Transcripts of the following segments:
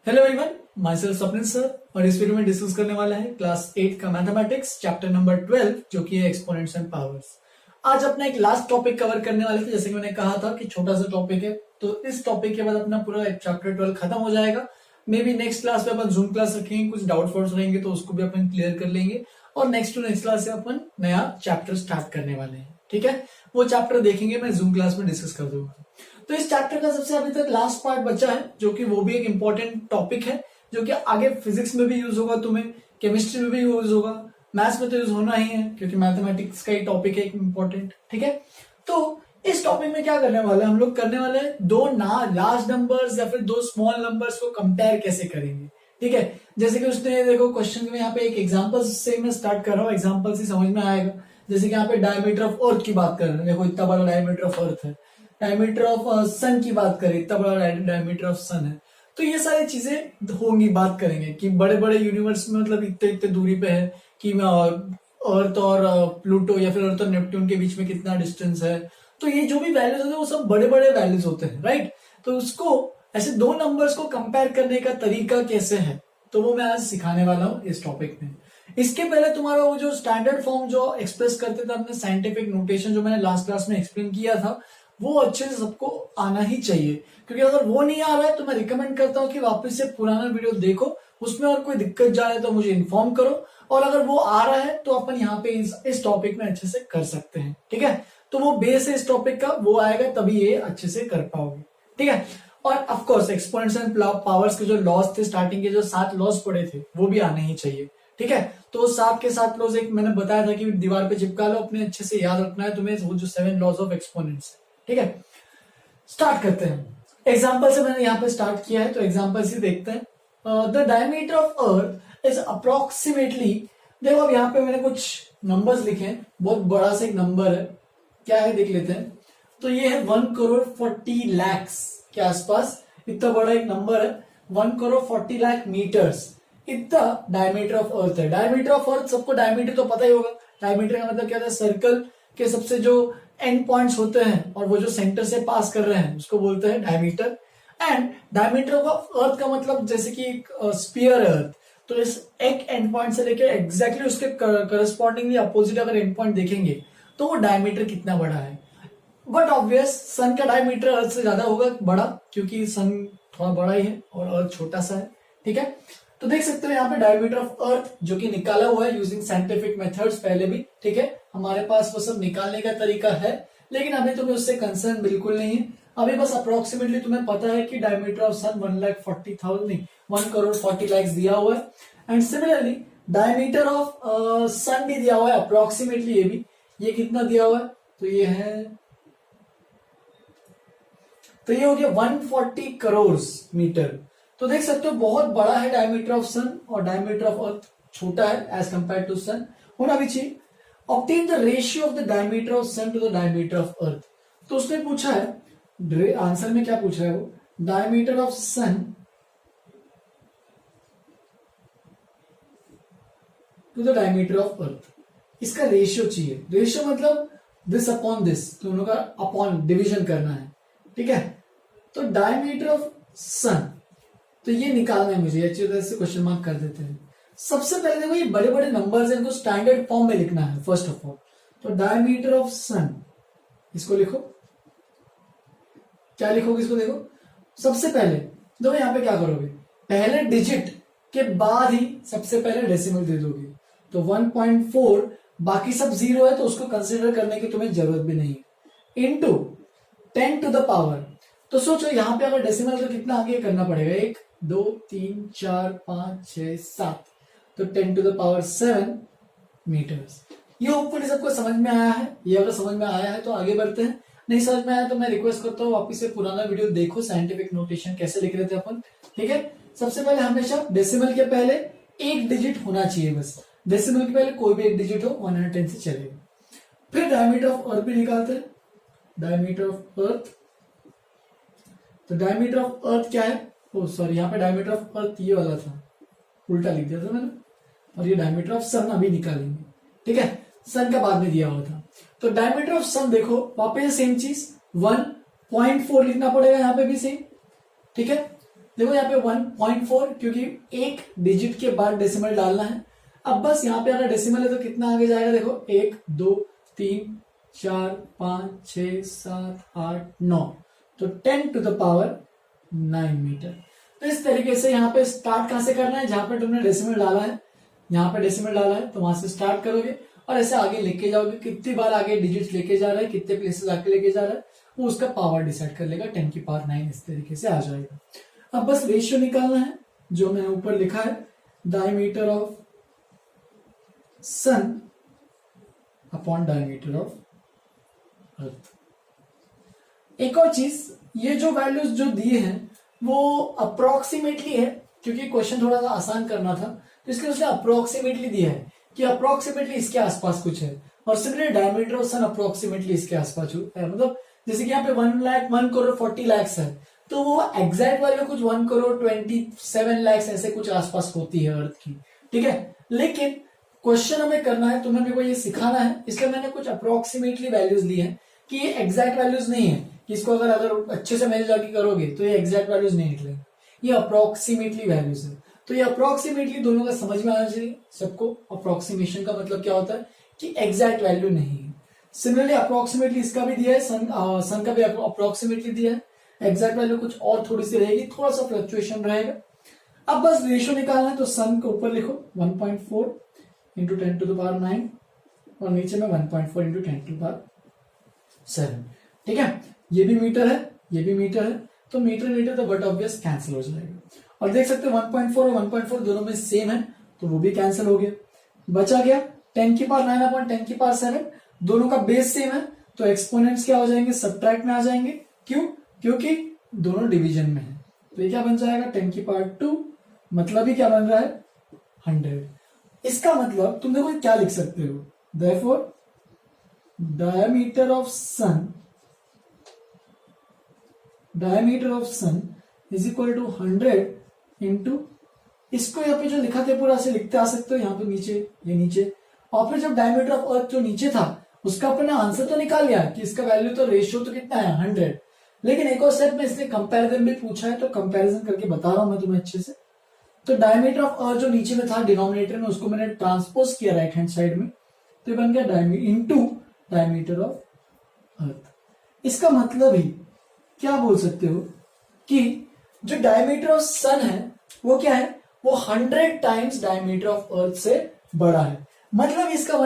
Hello everyone, my self Swapnil sir और इस video में डिस्कस करने वाला है क्लास 8 का मैथमेटिक्स चैप्टर नंबर 12 जो कि है एक्सपोनेंट्स एंड पावर्स। आज अपना एक लास्ट टॉपिक कवर करने वाले थे, जैसे कि मैंने कहा था कि छोटा सा टॉपिक है, तो इस टॉपिक के बाद अपना पूरा चैप्टर 12 खत्म हो जाएगा। मे बी नेक्स्ट क्लास में अपन जूम क्लास रखेंगे, कुछ डाउट फाउट्स रहेंगे तो उसको भी अपन क्लियर कर लेंगे और नेक्स्ट टू नेक्स्ट क्लास से अपन नया चैप्टर स्टार्ट करने वाले हैं। ठीक है, वो चैप्टर देखेंगे, मैं जूम क्लास में डिस्कस कर दूंगा। तो इस चैप्टर का सबसे अभी तक लास्ट पार्ट बचा है, जो कि वो भी एक इंपॉर्टेंट टॉपिक है, जो कि आगे फिजिक्स में भी यूज होगा, तुम्हें केमिस्ट्री में भी यूज होगा, मैथ्स में तो यूज होना ही है क्योंकि मैथमेटिक्स का ही टॉपिक है एक इंपॉर्टेंट। ठीक है, तो इस टॉपिक में क्या करने वाले हैं हम लोग, करने वाले हैं दो लार्ज नंबर्स या फिर दो स्मॉल नंबर्स को कंपेयर कैसे करेंगे। ठीक है, जैसे कि उसने देखो क्वेश्चन में यहाँ पे एक एग्जांपल से मैं स्टार्ट कर रहा हूँ, एग्जांपल से समझ में आएगा। जैसे कि यहाँ पे डायमीटर ऑफ अर्थ की बात कर रहे हैं, देखो इतना बड़ा डायमीटर ऑफ अर्थ है। डायमीटर ऑफ सन की बात करें, इतना बड़ा डायमीटर ऑफ सन है। तो ये सारी चीजें होंगी, बात करेंगे कि बड़े बड़े यूनिवर्स में मतलब इतने इतने दूरी पे है कि अर्थ और प्लूटो या फिर अर्थ और नेपट्टून के बीच में कितना डिस्टेंस है। तो ये जो भी वैल्यूज होते हैं वो सब बड़े बड़े वैल्यूज होते हैं, राइट। तो उसको ऐसे दो नंबर्स को कंपेयर करने का तरीका कैसे है, तो वो मैं आज सिखाने वाला हूँ इस टॉपिक में। इसके पहले तुम्हारा वो जो स्टैंडर्ड फॉर्म जो एक्सप्रेस करते थे अपने साइंटिफिक नोटेशन, जो मैंने लास्ट क्लास में एक्सप्लेन किया था, वो अच्छे से सबको आना ही चाहिए। क्योंकि अगर वो नहीं आ रहा है तो मैं रिकमेंड करता हूँ कि वापस से पुराना वीडियो देखो, उसमें और कोई दिक्कत जाए तो मुझे इन्फॉर्म करो, और अगर वो आ रहा है तो अपन यहाँ पे इस टॉपिक में अच्छे से कर सकते हैं। ठीक है, तो वो बेस है इस टॉपिक का, वो आएगा तभी ये अच्छे से कर पाओगे। ठीक है, और of course exponents and powers के जो लॉस थे, स्टार्टिंग के जो 7 लॉस पड़े थे, वो भी आने ही चाहिए। ठीक है, तो 7 के 7 लॉस एक मैंने बताया था कि दीवार पे चिपका लो, अपने अच्छे से याद रखना है तुम्हें, वो जो 7 लॉस ऑफ एक्सपोनेंट्स। ठीक है, स्टार्ट करते हैं। एग्जाम्पल से मैंने यहाँ पे स्टार्ट किया है, तो एग्जाम्पल से देखते हैं। The diameter of earth is approximately, देखो अब यहाँ पे मैंने कुछ नंबर्स लिखे हैं, बहुत बड़ा सा एक नंबर है, क्या है देख लेते हैं। तो ये है 1,40,00,000 के आसपास, इतना बड़ा एक नंबर है। 1,40,00,000 मीटर्स, इतना डायमीटर ऑफ अर्थ है। डायमीटर ऑफ अर्थ सबको डायमीटर तो पता ही होगा, डायमीटर का मतलब क्या होता है, सर्कल के सबसे जो एंड पॉइंट्स होते हैं और वो जो सेंटर से पास कर रहे हैं उसको बोलते हैं डायमीटर। एंड डायमीटर ऑफ अर्थ का मतलब जैसे कि एक स्फीयर है अर्थ, तो इस एक एंड पॉइंट से लेकर एग्जैक्टली उसके करस्पॉन्डिंगली अपोजिट अगर एंड पॉइंट देखेंगे तो वो डायमीटर कितना बड़ा है। बट ऑब्वियस सन का डायमीटर अर्थ से ज्यादा होगा बड़ा, क्योंकि सन थोड़ा बड़ा ही है और अर्थ छोटा सा है। ठीक है, तो देख सकते हो यहाँ पे डायमीटर ऑफ अर्थ जो कि निकाला हुआ है यूजिंग साइंटिफिक मेथड्स पहले भी। ठीक है, हमारे पास वो सब निकालने का तरीका है, लेकिन अभी तुम्हें उससे कंसर्न बिल्कुल नहीं है। अभी बस अप्रोक्सीमेटली तुम्हें पता है कि डायमीटर ऑफ सन 1,40,000 नहीं 1,40,00,000 दिया हुआ है। एंड सिमिलरली डायमीटर ऑफ सन भी दिया हुआ है अप्रोक्सीमेटली, ये भी, ये कितना दिया हुआ है, तो ये है, तो ये हो गया 140 करोड़ मीटर। तो देख सकते हो बहुत बड़ा है डायमीटर ऑफ सन और डायमीटर ऑफ अर्थ छोटा है एज कंपेयर टू सन, होना भी चाहिए। Obtain the ratio of the diameter of sun to the diameter of earth. तो उसने पूछा है, आंसर में क्या पूछ रहा है वो, diameter of sun to the diameter of earth, इसका रेशियो चाहिए। रेशियो मतलब दिस अपॉन दिस, दोनों का अपॉन डिवीजन करना है। ठीक है, तो डायमीटर ऑफ सन, तो ये निकालना है मुझे, अच्छी तरह से क्वेश्चन मार्क कर देते हैं। सबसे पहले देखो ये बड़े बड़े नंबर्स हैं, इनको स्टैंडर्ड फॉर्म में लिखना है फर्स्ट ऑफ ऑल। तो डायमीटर ऑफ सन, इसको लिखो, क्या लिखोगे इसको, देखो सबसे पहले देखो यहाँ पे क्या करोगे, पहले डिजिट के बाद ही सबसे पहले डेसिमल दे दोगे। तो 1.4, बाकी सब जीरो है तो उसको कंसिडर करने की तुम्हें जरूरत भी नहीं है, इनटू 10 टू द पावर। तो सोचो यहाँ पे अगर डेसिमल तो कितना आगे करना पड़ेगा, 1 2 3 4 5 6 7, तो 10 टू द पावर 7 मीटर्स। ये होपफुली सबको समझ में आया है। ये अगर समझ में आया है तो आगे बढ़ते हैं, नहीं समझ में आया तो मैं रिक्वेस्ट करता हूँ वापिस से पुराना वीडियो देखो, साइंटिफिक नोटेशन कैसे लिख रहे थे अपन। ठीक है, सबसे पहले हमेशा डेसिमल के पहले एक डिजिट होना चाहिए, बस डेसिमल के पहले कोई भी एक डिजिट हो, 110 से चलेगा। फिर डायमीटर ऑफ अर्थ भी निकालते हैं, डायमीटर ऑफ अर्थ। तो डायमीटर ऑफ अर्थ क्या है, ओ सॉरी यहाँ पे डायमीटर ऑफ अर्थ ये वाला था, उल्टा लिख दिया था मैंने, और ये डायमीटर ऑफ सन अभी निकालेंगे। ठीक है, सन का बाद में दिया हुआ था। तो डायमीटर ऑफ सन देखो वापस सेम चीज 1.4 लिखना पड़ेगा यहाँ पे भी सेम। ठीक है, देखो यहाँ पे 1.4 क्योंकि एक डिजिट के बाद डेसिमल डालना है। अब बस यहाँ पे अगर डेसिमल है तो कितना आगे जाएगा, देखो 1 2 3 4 5 6 7 8 9, तो 10 टू द पावर 9 मीटर। तो इस तरीके से यहाँ पे स्टार्ट कहां से करना है, जहां पे तुमने डेसिमल डाला है, यहाँ पे डेसिमल डाला है तो वहां से स्टार्ट करोगे और ऐसे आगे लेके जाओगे। कितनी बार आगे डिजिट लेके जा रहा है, कितने प्लेसेस आगे लेके जा रहा है, वो उसका पावर डिसाइड कर लेगा। 10 की पावर 9 इस तरीके से आ जाएगा। अब बस रेशियो निकालना है जो मैंने ऊपर लिखा है, diameter of sun upon diameter of earth. एक और चीज, ये जो वैल्यूज जो दिए हैं वो अप्रोक्सीमेटली है, क्योंकि क्वेश्चन थोड़ा सा आसान करना था तो इसलिए उसने अप्रोक्सीमेटली दिया है कि अप्रोक्सीमेटली इसके आसपास कुछ है। और similar diameter of sun approximately इसके आसपास है, मतलब जैसे कि यहाँ पे 1 लाख 1 करोड़ 40 लाख है, तो वो एग्जैक्ट वैल्यू कुछ 1 करोड़ 27 लाख ऐसे कुछ आसपास होती है अर्थ की, ठीक है। लेकिन क्वेश्चन हमें करना है, तुम्हें मेरे को ये सिखाना है, इसलिए मैंने कुछ अप्रोक्सीमेटली वैल्यूज ली है कि ये एग्जैक्ट वैल्यूज नहीं है, इसको अगर अच्छे से मेजर जाके करोगे तो ये एग्जैक्ट वैल्यूज नहीं निकलेंगे, ये अप्रोक्सीमेटली वैल्यूज है। तो ये अप्रोक्सीमेटली दोनों का समझ में आना चाहिए सबको। अप्रोक्सीमेशन का मतलब क्या होता है कि एग्जैक्ट वैल्यू नहीं है। सिमिलरली अप्रोक्सीमेटली इसका भी दिया है, सन का भी अप्रोक्सीमेटली दिया है, एग्जैक्ट वैल्यू कुछ और थोड़ी सी रहेगी, थोड़ा सा फ्लक्चुएशन रहेगा। अब बस रेशियो निकालना है, तो सन के ऊपर लिखो 1.4 इंटू 10 टू द पावर 9 और नीचे में 1.4 इंटू 10 टू द पावर 7, ठीक है। ये भी मीटर है, ये भी मीटर है, तो मीटर मीटर तो बट ऑब्वियस कैंसिल हो जाएगा। और देख सकते हो 1.4 और 1.4 दोनों में सेम है, तो वो भी कैंसिल हो गया। बचा गया 10 की पावर 9 अपॉन 10 की पावर 7, दोनों का बेस सेम है, तो एक्सपोनेंट्स क्या हो जाएंगे, सबट्रैक्ट में आ जाएंगे। क्यों? क्योंकि दोनों डिवीजन में है। तो ये क्या बन जाएगा 10 की पावर 2, मतलब ही क्या बन रहा है 100। इसका मतलब तुम देखो क्या लिख सकते हो, therefore diameter of sun is equal to 100 into, इसको यहाँ पे जो लिखा था पूरा से लिखते आ सकते हो, यहाँ पे नीचे ये नीचे, और फिर जब डायमीटर ऑफ अर्थ जो नीचे था उसका अपने आंसर तो निकाल लिया कि इसका वैल्यू तो रेशियो तो कितना है 100, लेकिन एक और स्टेप में इसने कंपैरिजन भी पूछा है, तो कंपैरिजन करके बता रहा हूं मैं तुम्हें अच्छे से। तो डायमीटर ऑफ अर्थ जो नीचे में था डिनोमिनेटर में, उसको मैंने ट्रांसपोज किया राइट हैंड साइड में, तो ये बन गया इनटू डायमीटर ऑफ अर्थ। इसका मतलब ही क्या बोल सकते हो कि जो डायमीटर ऑफ सन है वो क्या है, वो 100 टाइम्स डायमीटर ऑफ अर्थ से बड़ा है। मतलब इसका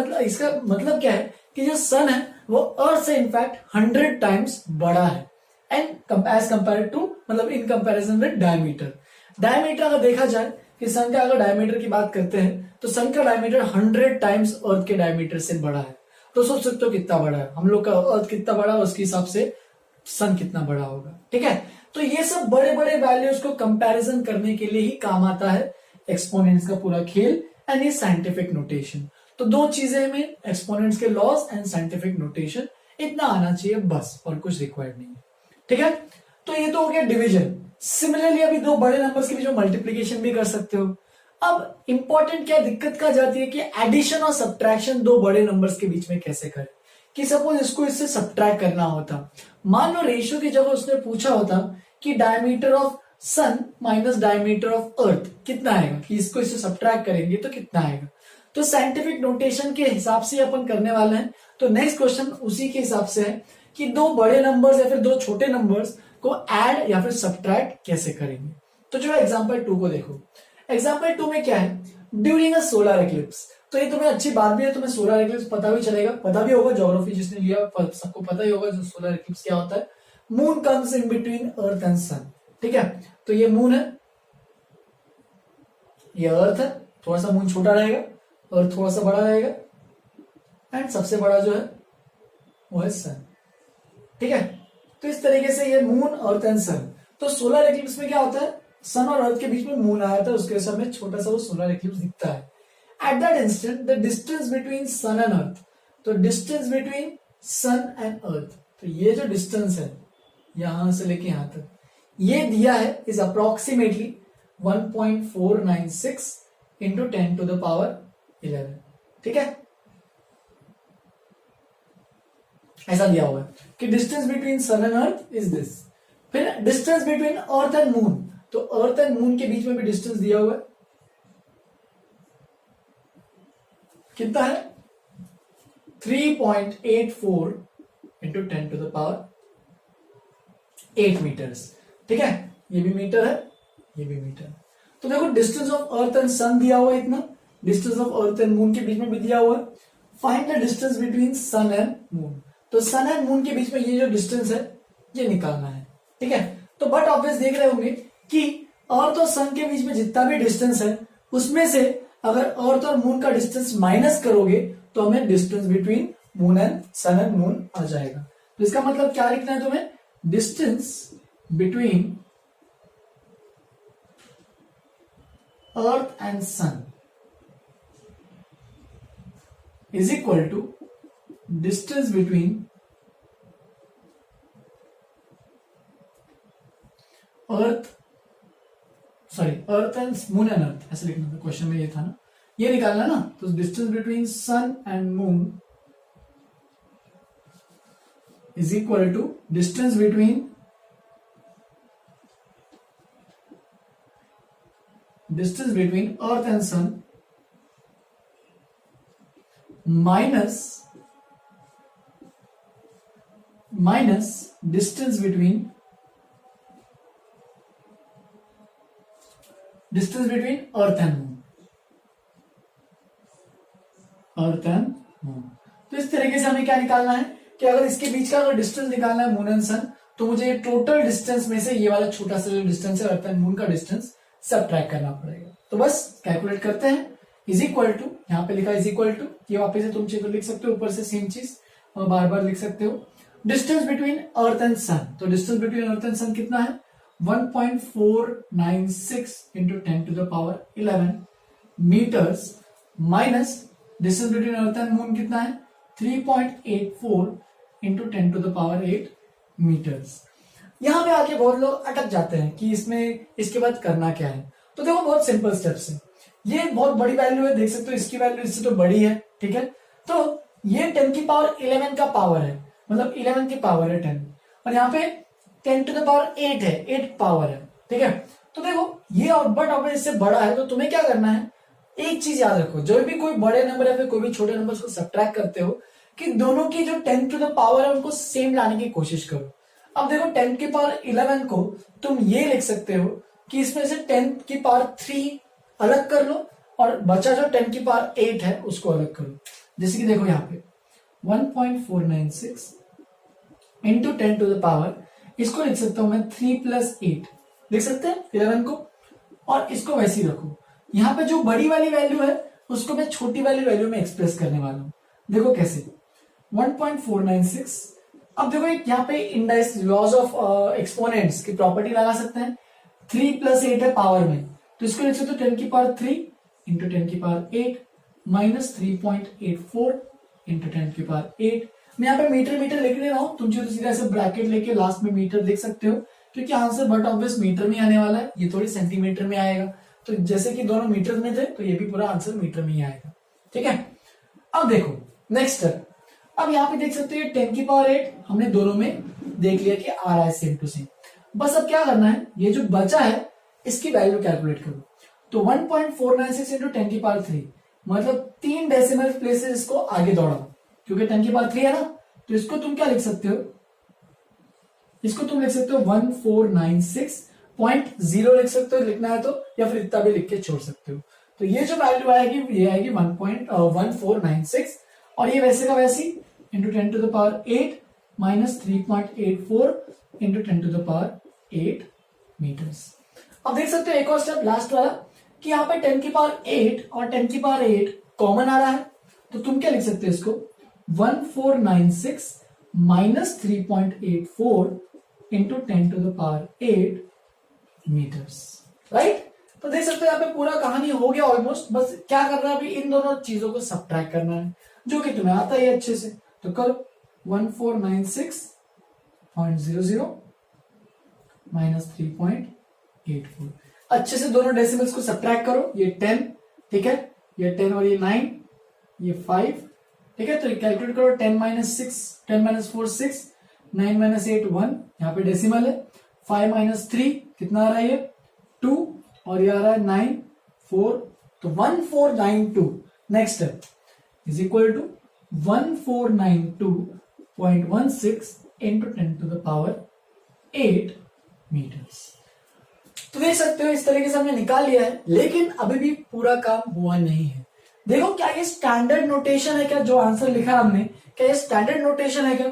मतलब क्या है कि जो सन है वो अर्थ से इनफैक्ट 100 टाइम्स बड़ा है, एंड एज कंपेयर टू, मतलब इन कंपैरिजन विद डायमीटर अगर देखा जाए कि सन का अगर डायमीटर की बात करते हैं तो सन का डायमीटर 100 टाइम्स अर्थ के डायमीटर से बड़ा है। तो सोच सकते हो कितना बड़ा है, हम लोग का अर्थ कितना बड़ा है उसके हिसाब से सन कितना बड़ा होगा, ठीक है। तो ये सब बड़े बड़े वैल्यूज को कंपैरिजन करने के लिए ही काम आता है एक्सपोनेंट्स का पूरा खेल एंड ये साइंटिफिक नोटेशन। तो दो चीजें हमें, एक्सपोनेंट्स के लॉज एंड साइंटिफिक नोटेशन, इतना आना चाहिए बस, और कुछ रिक्वायर्ड नहीं है, ठीक है। तो ये तो हो गया डिवीजन। सिमिलरली अभी दो बड़े नंबर्स के बीच में मल्टीप्लीकेशन भी कर सकते हो। अब इंपॉर्टेंट क्या दिक्कत क्या जाती है कि एडिशन और सब्ट्रैक्शन दो बड़े नंबर्स के बीच में कैसे करें। कि सपोज इसको इससे सब्ट्रैक्ट करना होता, मान लो रेशियो की जगह उसने पूछा होता कि diameter of sun minus diameter of earth कितना आएगा, कि इसको इससे सब्ट्रैक्ट करेंगे तो कितना आएगा। तो साइंटिफिक नोटेशन के हिसाब से अपन करने वाले हैं। तो नेक्स्ट क्वेश्चन उसी के हिसाब से है कि दो बड़े नंबर्स या फिर दो छोटे नंबर्स को ऐड या फिर सब्ट्रैक्ट कैसे करेंगे। तो जो एग्जांपल 2 को देखो, एग्जांपल 2 में क्या है, ड्यूरिंग अ सोलर एक्लिप्स। तो ये तुम्हें अच्छी बात भी है, तुम्हें सोलर एक्लिप्स पता भी चलेगा, पता भी होगा, ज्योग्राफी जिसने लिया सबको पता ही होगा जो सोलर एक्लिप्स क्या होता है। Moon comes in between earth and sun, ठीक है। तो ये मून है, ये अर्थ है, थोड़ा सा मून छोटा रहेगा, अर्थ थोड़ा सा बड़ा रहेगा, एंड सबसे बड़ा जो है वो है सन, ठीक है। तो इस तरीके से ये मून, अर्थ एंड सन। तो सोलर एक्लिप्स में क्या होता है, सन और अर्थ के बीच में मून आया था, उसके समय छोटा सा वो सोलर एक्लिप्स दिखता है। At that instant the distance between sun and earth, तो distance between sun and earth, तो ये जो डिस्टेंस है यहां से लेके यहां तक ये दिया है is approximately 1.496 into 10 to the power 11, ठीक है। ऐसा दिया हुआ है कि distance between sun and earth is this. फिर distance between earth and moon, तो अर्थ एंड मून के बीच में भी डिस्टेंस दिया हुआ है, कितना है 3.84 into 10 to the power 8 metres. ठीक है, ये भी मीटर है, ये भी मीटर। तो देखो distance of earth and sun दिया हुआ है इतना, distance of earth and moon के बीच में भी दिया हुआ है। Find the distance between sun and moon. तो सन एंड मून के बीच में ये जो डिस्टेंस है ये निकालना है। ठीक है, तो बट ऑब्वियस देख रहे होंगे कि अर्थ और सन के बीच में जितना भी डिस्टेंस है उसमें से अगर अर्थ और मून का डिस्टेंस माइनस करोगे तो हमें distance between moon and sun and moon आ जाएगा। तो इसका मतलब क्या लिखना है तुम्हें, distance between earth and sun is equal to distance between earth and moon and earth, ऐसे लिखना था क्वेश्चन में, ये था ना, ये निकालना ना। तो distance between sun and moon is equal to distance between earth and sun minus distance between earth and moon. तो इस तरीके से हमें क्या निकालना है कि अगर इसके बीच का अगर डिस्टेंस निकालना है मून एंड सन, तो मुझे टोटल डिस्टेंस में से ये वाला छोटा सा जो डिस्टेंस है अर्थ एंड मून का डिस्टेंस सब्ट्रैक्ट करना पड़ेगा। तो बस कैलकुलेट करते हैं। इज इक्वल टू, यहाँ पे लिखा इज इक्वल टू, ये वापस से तुम लिख सकते हो ऊपर से सेम चीज और बार बार लिख सकते हो। Distance between earth and sun, तो distance between earth and sun कितना है 1.496 into 10 to the power 11 metres, minus distance between earth and moon कितना है 3.84 into 10 to the power 8 metres. यहां पे आके बहुत लोग अटक जाते हैं कि इसमें इसके बाद करना क्या है। तो देखो बहुत सिंपल स्टेप्स है, ये बहुत बड़ी वैल्यू है, देख सकते हो इसकी वैल्यू इससे तो बड़ी है। ठीक है, तो ये 10 की पावर 11 का पावर है, मतलब 11 की पावर है 10, और यहाँ पे 10 टू द पावर 8 है, 8 पावर है। ठीक है, तो देखो ये बट अगर इससे बड़ा है तो तुम्हें क्या करना है, एक चीज याद रखो, जो भी कोई बड़े नंबर या फिर कोई भी छोटे नंबर को सब्ट्रैक्ट करते हो कि दोनों की जो 10 टू द पावर है उनको सेम लाने की कोशिश करो। अब देखो 10 की पावर 11 को तुम ये लिख सकते हो कि इसमें से 10 की पावर 3 अलग कर लो और बचा जो 10 की पावर 8 है उसको अलग करो। जैसे कि देखो यहाँ पे 1.496 इंटू 10 टू द पावर, इसको लिख सकता हूं मैं 3 प्लस 8 लिख सकते हैं 11 को, और इसको वैसे ही रखो। यहाँ पे जो बड़ी वाली वैल्यू है उसको मैं छोटी वाली वैल्यू में एक्सप्रेस करने वाला हूं। देखो कैसे 1.496। अब देखो यहाँ पे इंडाइस लॉज ऑफ एक्सपोनेंट्स की प्रॉपर्टी लगा सकते हैं। 3 प्लस 8 है पावर में, तो इसको लिख सकते हो 10 की पावर 3 इंटू 10 की पावर 8 माइनस 3.84 इंटू 10 की पावर 8। मैं यहाँ पे मीटर मीटर लिख नहीं रहा हूं, तुम तो सीधा ऐसे ब्रैकेट लेके लास्ट में मीटर लिख सकते हो, क्योंकि आंसर बट ऑब्वियस मीटर में आने वाला है, ये थोड़ी सेंटीमीटर में आएगा। तो जैसे कि दोनों मीटर में थे तो ये भी पूरा आंसर मीटर में ही आएगा। ठीक है, अब देखो नेक्स्ट स्टेप। अब यहाँ पे देख सकते हो 10 की पावर 8 हमने दोनों में देख लिया कि आ रहा है सेम टू सेम। बस अब क्या करना है, ये जो बचा है इसकी वैल्यू कैलकुलेट करो। तो 1.496 इंटू 10 की पावर 3, मतलब 3 डेसिमल प्लेसेस इसको आगे दौड़ाओ, क्योंकि 10 की पावर 3 है ना, तो इसको तुम क्या लिख सकते हो, इसको तुम लिख सकते हो 1496.0 लिख सकते हो लिखना है तो, या फिर इतना भी लिख के छोड़ सकते हो। तो ये जो वैल्यू आएगी ये आएगी 1.1496, और ये वैसे का वैसी into 10 to the power 8 minus 3.84 into 10 to the power 8 metres. अब देख सकते हो एक और स्टेप लास्ट वाला कि यहाँ पे 10 की पावर 8 और 10 की पावर 8 कॉमन आ रहा है, तो तुम क्या लिख सकते हो इसको 1496 minus 3.84 into 10 to the power 8 metres, right. तो देख सकते हो यहाँ पे पूरा कहानी हो गया ऑलमोस्ट। बस क्या करना है अभी, इन दोनों चीजों को सब्ट्रैक्ट करना है, जो कि तुम्हें आता है अच्छे से। तो करो 1496.00 माइनस 3.84, अच्छे से दोनों डेसिमल्स को सब्ट्रैक्ट करो। ये 10, ठीक है, ये 10 और ये 9, ये 5, ठीक है। तो कैलकुलेट करो 10 माइनस 6, 10 माइनस 4 6, 9 माइनस 8 1, यहाँ पे डेसिमल है। 5 माइनस 3 कितना आ रहा है ये 2 और ये आ रहा है 9 4, तो 1492 next step is equal to 1492.16 into 10 to the power 8 metres. तो देख सकते हो इस तरीके से हमने निकाल लिया है, लेकिन अभी भी पूरा काम हुआ नहीं है। देखो क्या ये स्टैंडर्ड नोटेशन है क्या, जो आंसर लिखा है हमने, क्या ये स्टैंडर्ड नोटेशन है क्या?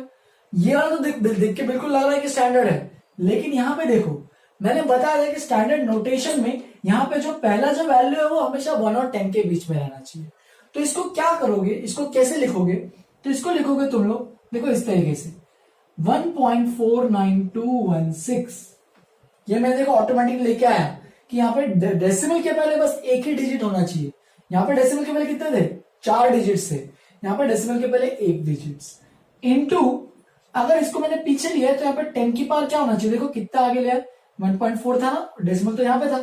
ये वाला तो देख के बिल्कुल लग रहा है कि स्टैंडर्ड है, लेकिन यहाँ पे देखो मैंने बताया था कि स्टैंडर्ड नोटेशन में यहाँ पे जो पहला जो वैल्यू है वो हमेशा 1 और 10 के बीच में रहना चाहिए। तो इसको क्या करोगे, इसको कैसे लिखोगे? तो इसको लिखोगे तुम लोग देखो इस तरीके से 1.49216, ये मैं देखो ऑटोमेटिक लेके आया कि यहाँ पे डेसिमल के पहले बस एक ही डिजिट होना चाहिए। यहाँ पे डेसिमल के पहले कितने थे? 4 डिजिट थे, यहाँ पे डेसिमल के पहले 1 डिजिट इनटू, अगर इसको मैंने पीछे लिया है तो यहाँ पे 10 की पावर क्या होना चाहिए? देखो कितना आगे लिया, 1.4 था ना, डेसिमल तो यहाँ पे था,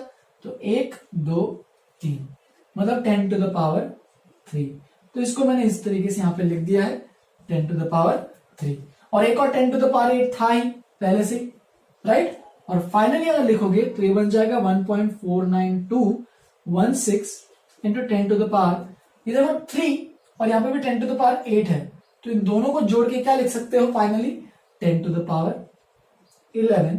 तो 1 2 3 मतलब 10 टू द पावर 3। तो इसको मैंने इस तरीके से यहाँ पे लिख दिया है 10 टू द पावर 3, और एक और 10 टू द पावर 8 था ही पहले से, राइट। और फाइनली अगर लिखोगे तो ये बन जाएगा 1.49216 इंटू 10 टू द पावर, ये देखो 3 और यहाँ पे भी 10 टू द पावर 8 है, तो इन दोनों को जोड़ के क्या लिख सकते हो finally? 10 to the power 11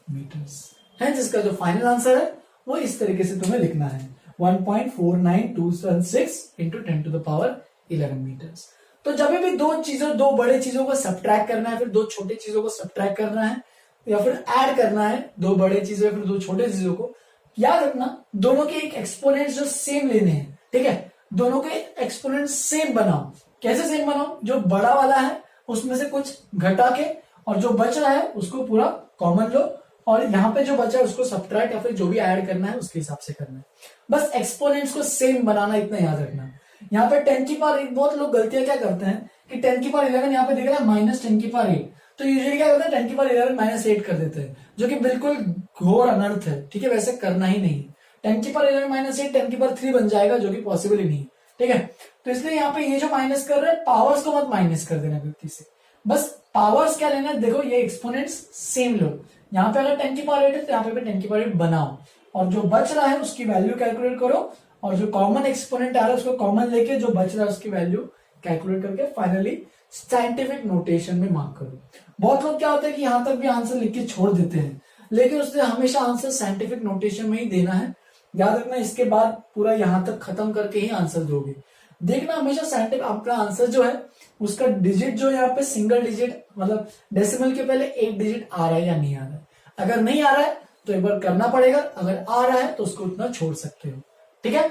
metres है, जिसका जो फाइनल आंसर है वो इस तरीके से तुम्हें लिखना है 1.49216 into 10 to the power 11 metres. तो जब भी दो बड़े चीजों को सब्ट्रैक्ट करना है, फिर दो छोटे चीजों को सब्ट्रैक्ट करना है, या फिर ऐड करना है दो बड़े चीजों या फिर दो छोटे चीजों को, याद रखना दोनों के एक एक्सपोनेंट जो सेम लेने हैं, ठीक है। दोनों के एक्सपोनेंट सेम बनाओ। कैसे सेम बनाओ? जो बड़ा वाला है उसमें से कुछ घटा के, और जो बच रहा है उसको पूरा कॉमन लो, और यहाँ पे जो बचा है उसको सब्ट्रैक्ट या फिर जो भी ऐड करना है उसके हिसाब से करना है। बस एक्सपोनेंट्स को सेम बनाना, इतना याद रखना। यहाँ पे 10 की पावर, बहुत लोग गलतियां क्या करते हैं कि 10 की पावर 11 यहाँ पे दिख रहा है माइनस 10 की पावर 8, तो यूजुअली क्या करते हैं 10 की पावर 11 माइनस 8 कर देते हैं, जो कि बिल्कुल घोर अनर्थ है, ठीक है। वैसे करना ही नहीं। 10 की पावर 11 माइनस 8 10 की पावर 3 बन जाएगा, जो कि पॉसिबल ही नहीं, ठीक है। तो इसलिए यहाँ पे ये जो माइनस कर रहे हैं, पावर्स को मत माइनस कर देना गलती से, बस पावर्स क्या लेना है, देखो ये एक्सपोनेंट्स सेम लो। यहाँ पे अगर 10 की पावर 8 है तो यहाँ पे भी 10 की पावर 8 बनाओ, और जो बच रहा है उसकी वैल्यू कैलकुलेट करो, और जो कॉमन एक्सपोनेंट आ रहा है उसको कॉमन लेके जो बच रहा है उसकी वैल्यू कैलकुलेट करके फाइनली साइंटिफिक नोटेशन में मार्क करो। बहुत लोग क्या होता है कि यहां तक भी आंसर लिख के छोड़ देते हैं, लेकिन उसने हमेशा आंसर साइंटिफिक नोटेशन में ही देना है। याद रखना, इसके बाद पूरा यहां तक खत्म करके ही आंसर दोगे। देखना हमेशा साइंटिफिक अपना आंसर जो है उसका डिजिट जो यहाँ पे सिंगल डिजिट मतलब डेसिमल के पहले 1 डिजिट आ रहा है या नहीं आ रहा है। अगर नहीं आ रहा है तो एक बार करना पड़ेगा, अगर आ रहा है तो उसको उतना छोड़ सकते हो, ठीक है।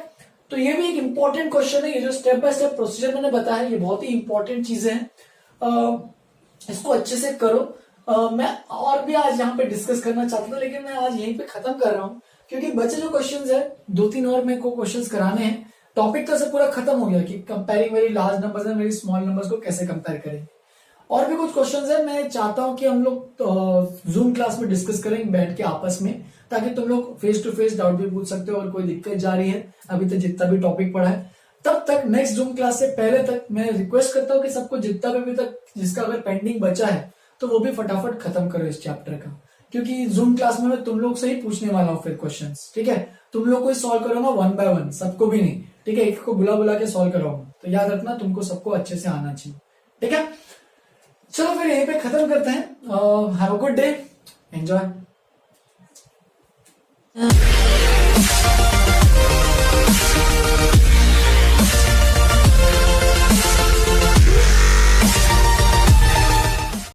तो ये भी एक इंपॉर्टेंट क्वेश्चन है। ये जो स्टेप बाय स्टेप प्रोसीजर मैंने बताया ये बहुत ही इंपॉर्टेंट चीजें हैं, इसको अच्छे से करो। मैं और भी आज यहाँ पे डिस्कस करना चाहता था, लेकिन मैं आज यहीं पे खत्म कर रहा हूँ, क्योंकि बचे जो क्वेश्चंस है 2-3 और मेरे को क्वेश्चंस कराने हैं। टॉपिक तो से पूरा खत्म हो गया कि comparing very large numbers and very small numbers को कैसे कंपेयर करेंगे। और भी कुछ क्वेश्चंस है, मैं चाहता हूं कि हम लोग जूम क्लास में डिस्कस करें बैठ के आपस में, ताकि तुम लोग फेस टू फेस डाउट भी पूछ सकते हो, और कोई दिक्कत जा रही है अभी तक जितना भी टॉपिक पढ़ा है तब तक नेक्स्ट जूम क्लास से पहले तक मैं रिक्वेस्ट करता हूँ कि सबको जितना भी अभी तक जिसका अगर पेंडिंग बचा है तो वो भी फटाफट खत्म करो इस चैप्टर का, क्योंकि जूम क्लास में मैं तुम लोग से ही पूछने वाला हूँ फिर क्वेश्चंस, ठीक है। तुम लोग को ही सॉल्व करूंगा 1 by 1, सबको भी नहीं, ठीक है। एक को बुला बुला के सॉल्व कराऊंगा, तो याद रखना तुमको सबको अच्छे से आना चाहिए, ठीक है। चलो फिर यहीं पे खत्म करते हैं। Have a good day, enjoy.